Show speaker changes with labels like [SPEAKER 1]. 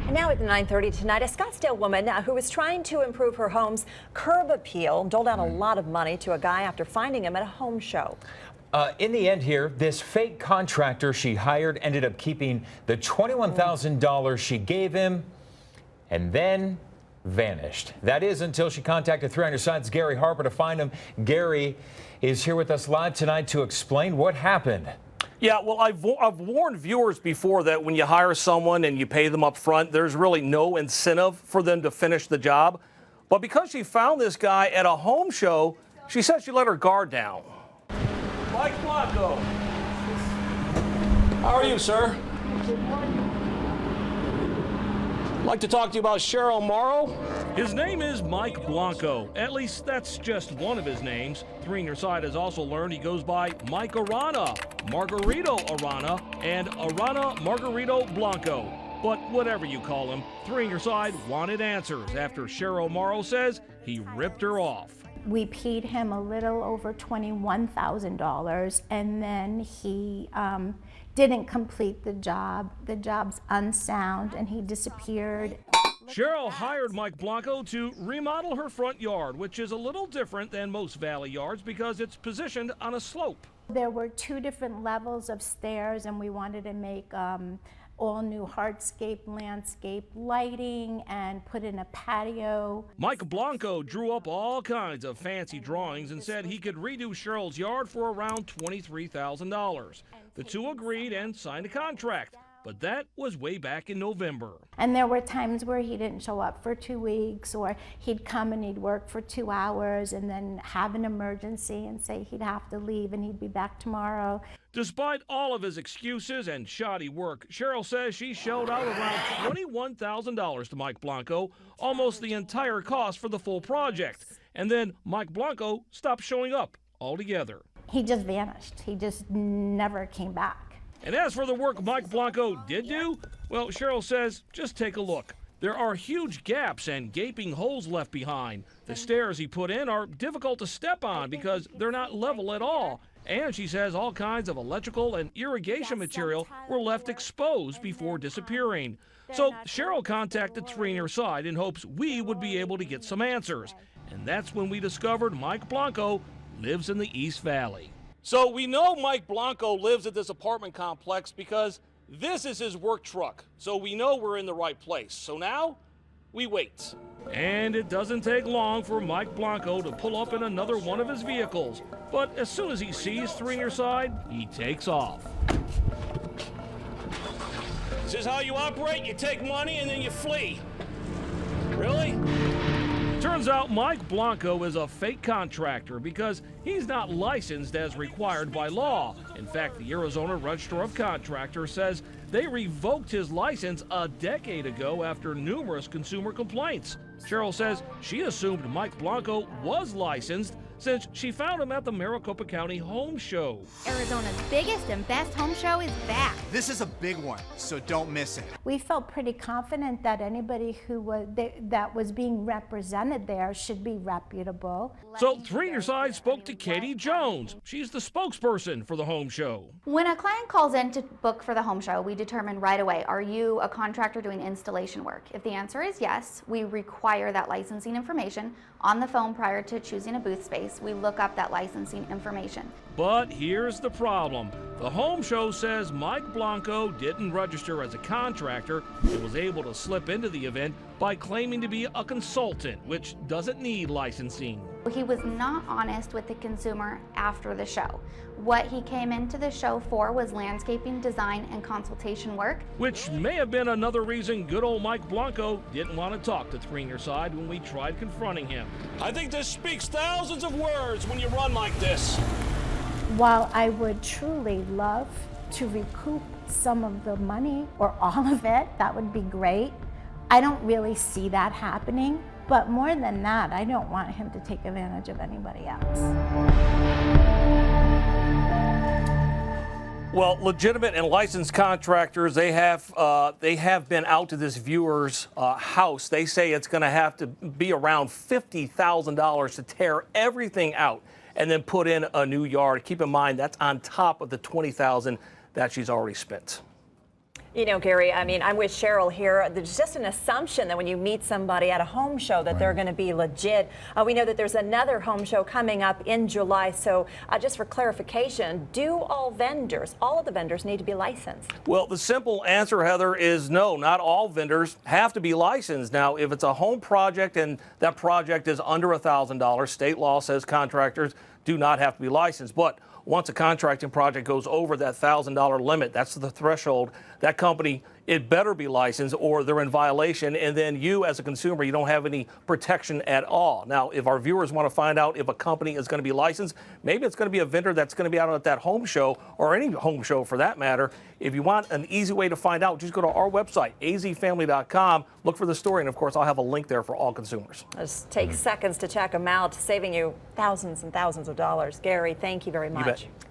[SPEAKER 1] And now at 9:30 tonight, a Scottsdale woman who was trying to improve her home's curb appeal doled out a lot of money to a guy after finding him at a home show.
[SPEAKER 2] In the end here, this fake contractor she hired ended up keeping the $21,000 she gave him and then vanished. That is until she contacted 3 on Your Side's Gary Harper to find him. Gary is here with us live tonight to explain what happened.
[SPEAKER 3] Yeah, well, I've warned viewers before that when you hire someone and you pay them up front, there's really no incentive for them to finish the job. But because she found this guy at a home show, she said she let her guard down. Mike Blanco. How are you, sir? I'd like to talk to you about Cheryl Morrow. His name is Mike Blanco. At least that's just one of his names. 3 on Your Side has also learned he goes by Mike Arana, Margarito Arana, and Arana Margarito Blanco. But whatever you call him, 3 on Your Side wanted answers after Cheryl Morrow says he ripped her off.
[SPEAKER 4] We paid him a little over $21,000, and then he didn't complete the job. The job's unsound, and he disappeared.
[SPEAKER 3] Cheryl hired Mike Blanco to remodel her front yard, which is a little different than most valley yards because it's positioned on a slope.
[SPEAKER 4] There were 2 different levels of stairs, and we wanted to make all new hardscape, landscape lighting, and put in a patio.
[SPEAKER 3] Mike Blanco drew up all kinds of fancy drawings and said he could redo Cheryl's yard for around $23,000. The two agreed and signed a contract, but that was way back in November.
[SPEAKER 4] And there were times where he didn't show up for 2 weeks, or he'd come and he'd work for 2 hours and then have an emergency and say he'd have to leave and he'd be back tomorrow.
[SPEAKER 3] Despite all of his excuses and shoddy work, Cheryl says she shelled out around $21,000 to Mike Blanco, almost the entire cost for the full project. And then Mike Blanco stopped showing up altogether.
[SPEAKER 4] He just vanished. He just never came back.
[SPEAKER 3] And as for the work Mike Blanco did do, well, Cheryl says, just take a look. There are huge gaps and gaping holes left behind. The stairs he put in are difficult to step on because they're not level at all. And she says all kinds of electrical and irrigation material were left exposed before disappearing. So Cheryl contacted 3 on Your Side in hopes we would be able to get some answers. And that's when we discovered Mike Blanco lives in the East Valley. So we know Mike Blanco lives at this apartment complex because this is his work truck. So we know we're in the right place. So now we wait. And it doesn't take long for Mike Blanco to pull up in another one of his vehicles. But as soon as he sees 3 on Your Side, he takes off. This is how you operate? You take money and then you flee. Really? Turns out Mike Blanco is a fake contractor because he's not licensed as required by law. In fact, the Arizona Register of Contractors says they revoked his license a decade ago after numerous consumer complaints. Cheryl says she assumed Mike Blanco was licensed since she found him at the Maricopa County Home Show.
[SPEAKER 5] Arizona's biggest and best home show is back.
[SPEAKER 6] This is a big one, so don't miss it.
[SPEAKER 4] We felt pretty confident that anybody who was that was being represented there should be reputable.
[SPEAKER 3] So 3 on Your Side spoke to Katie Jones. She's the spokesperson for the home show.
[SPEAKER 5] When a client calls in to book for the home show, we determine right away, are you a contractor doing installation work? If the answer is yes, we require that licensing information on the phone prior to choosing a booth space. We look up that licensing information.
[SPEAKER 3] But here's the problem. The home show says Mike Blanco didn't register as a contractor and was able to slip into the event by claiming to be a consultant, which doesn't need licensing.
[SPEAKER 5] He was not honest with the consumer after the show. What he came into the show for was landscaping, design, and consultation work.
[SPEAKER 3] Which may have been another reason good old Mike Blanco didn't want to talk to 3 on Your Side when we tried confronting him. I think this speaks thousands of words when you run like this.
[SPEAKER 4] While I would truly love to recoup some of the money or all of it, that would be great. I don't really see that happening, but more than that, I don't want him to take advantage of anybody else.
[SPEAKER 3] Well, legitimate and licensed contractors, they have been out to this viewer's house. They say it's going to have to be around $50,000 to tear everything out and then put in a new yard. Keep in mind, that's on top of the $20,000 that she's already spent.
[SPEAKER 1] You know, Gary, I mean, I'm with Cheryl here. There's just an assumption that when you meet somebody at a home show that they're going to be legit. We know that there's another home show coming up in July. So just for clarification, do all of the vendors need to be licensed?
[SPEAKER 3] Well, the simple answer, Heather, is no, not all vendors have to be licensed. Now, if it's a home project and that project is under $1,000, state law says contractors do not have to be licensed. But once a contracting project goes over that $1,000 limit, that's the threshold, that company, it better be licensed or they're in violation. And then you as a consumer, you don't have any protection at all. Now, if our viewers want to find out if a company is going to be licensed, maybe it's going to be a vendor that's going to be out at that home show or any home show for that matter. If you want an easy way to find out, just go to our website, azfamily.com, look for the story. And of course, I'll have a link there for all consumers.
[SPEAKER 1] Just take seconds to check them out, saving you thousands and thousands of dollars. Gary, thank you very much.
[SPEAKER 3] You bet.